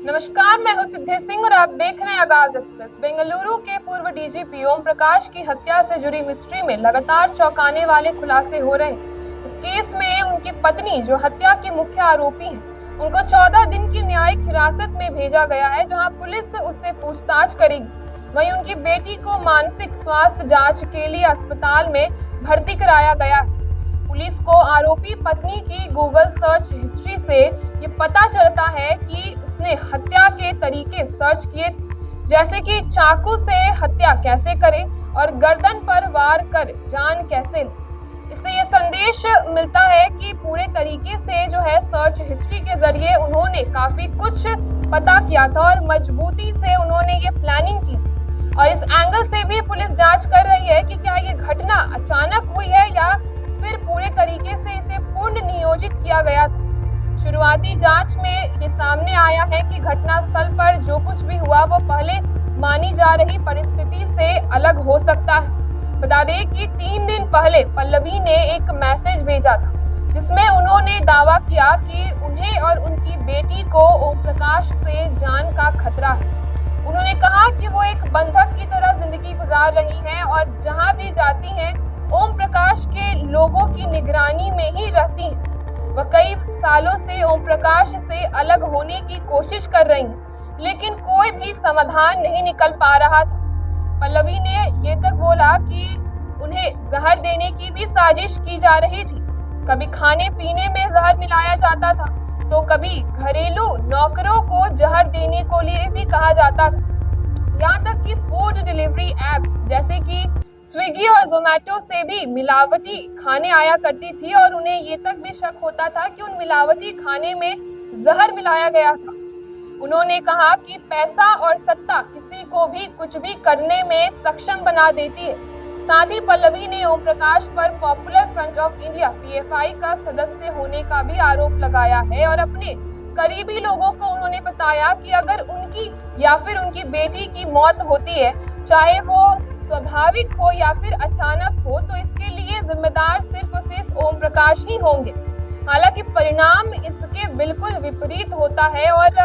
नमस्कार, मैं हूं सिद्धि सिंह और आप देख रहे हैं आगाज एक्सप्रेस। बेंगलुरु के पूर्व डीजीपी ओम प्रकाश की हत्या से जुड़ी मिस्ट्री में लगातार चौंकाने वाले खुलासे हो रहे हैं। इस केस में उनकी पत्नी, जो हत्या की मुख्य आरोपी है, उनको 14 दिन की न्यायिक हिरासत में भेजा गया है, जहां पुलिस उससे पूछताछ करेगी। वहीं उनकी बेटी को मानसिक स्वास्थ्य जांच के लिए अस्पताल में भर्ती कराया गया है। पुलिस को आरोपी पत्नी की गूगल सर्च हिस्ट्री से ये पता चलता है कि उसने हत्या के तरीके सर्च किए थे, जैसे कि चाकू से हत्या कैसे करें और गर्दन पर वार कर जान कैसे लें। इससे ये संदेश मिलता है कि पूरे तरीके से जो है सर्च हिस्ट्री के जरिए उन्होंने काफी कुछ पता किया था और मजबूती से उन्होंने ये प्लानिंग की थी। और इस एंगल से भी पुलिस जांच कर रही है कि क्या ये घटना अचानक हुई है या फिर पूरे तरीके से इसे पूर्ण नियोजित किया गया था। शुरुआती जांच में ये सामने आया है कि घटनास्थल पर जो कुछ भी हुआ वो पहले मानी जा रही परिस्थिति से अलग हो सकता है। बता दें कि 3 दिन पहले पल्लवी ने एक मैसेज भेजा था, जिसमें उन्होंने दावा किया कि उन्हें और उनकी बेटी को ओम प्रकाश से जान का खतरा है। उन्होंने कहा कि वो एक बंधक की तरह जिंदगी गुजार रही हैं और जहां भी जाती हैं ओम प्रकाश के लोगों की निगरानी में ही रहती हैं। वह कई सालों से ओम प्रकाश से अलग होने की कोशिश कर रही हैं, लेकिन कोई भी समाधान नहीं निकल पा रहा था। पल्लवी ने ये तक बोला कि उन्हें जहर देने की भी साजिश की जा रही थी। कभी खाने पीने में जहर मिलाया जाता था, तो कभी घरेलू नौकरों को जहर देने को लिए भी कहा जाता था। यहाँ तक कि फूड डिलीवरी एप्स जैसे कि स्विगी और जोमेटो से भी मिलावटी खाने आया करती थी और उन्हें ये तक भी शक होता था कि उन मिलावटी खाने में जहर मिलाया गया था। उन्होंने कहा कि पैसा और सत्ता किसी को भी कुछ भी करने में सक्षम बना देती है। साथ ही पल्लवी ने ओम प्रकाश पर popular front of India (PFI) का सदस्य होने का भी आरोप लगाया है और अपने करीबी लोगों को उन्होंने बताया कि अगर उनकी या फिर उनकी बेटी की मौत होती है, चाहे वो स्वाभाविक हो या फिर अचानक हो, तो इसके लिए जिम्मेदार सिर्फ और सिर्फ ओम प्रकाश ही होंगे। हालांकि परिणाम इसके बिल्कुल विपरीत होता है और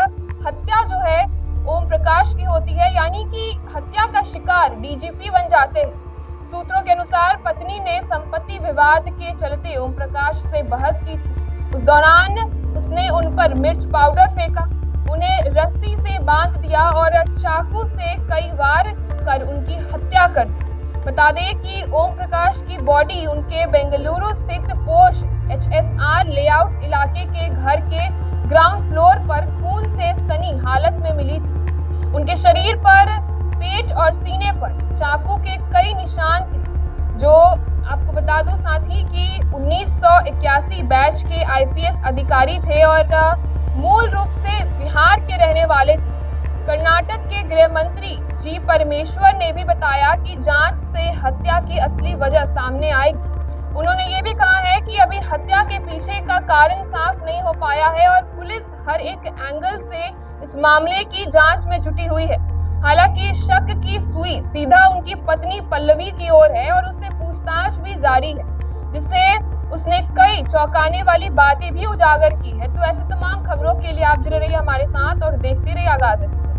हत्या जो है ओम प्रकाश की होती है, यानी कि हत्या का शिकार डीजीपी बन जाते हैं। सूत्रों के अनुसार पत्नी ने संपत्ति विवाद के चलते ओम प्रकाश से बहस की थी। उस दौरान उसने उन पर मिर्च पाउडर फेंका, उन्हें रस्सी से बांध दिया और चाकू से कई बार कर उनकी हत्या कर दी। बता दें कि ओम प्रकाश की बॉडी उनके बेंगलुरु स्थित पोश HSR लेआउट इलाके के घर के ग्राउंड फ्लोर पर खून से सनी हालत में मिली थी। उनके शरीर पर, पेट और सीने पर चाकू के कई निशान थे। जो आपको बता दूं साथ ही कि 1981 बैच के IPS अधिकारी थे और मूल रूप से बिहार के रहने वाले थे। कर्नाटक के गृह मंत्री जी परमेश्वर ने भी बताया कि जांच से हत्या की असली वजह सामने आएगी। उन्होंने ये भी कहा है कि अभी हत्या के पीछे का कारण साफ नहीं हो पाया है और पुलिस हर एक एंगल से इस मामले की जांच में जुटी हुई है। हालांकि शक की सुई सीधा उनकी पत्नी पल्लवी की ओर है और उससे पूछताछ भी जारी है, जिससे उसने कई चौंकाने वाली बातें भी उजागर की है। तो ऐसे तमाम खबरों के लिए आप जुड़े रहिए हमारे साथ और देखते रहिए आगाज एक्सप्रेस।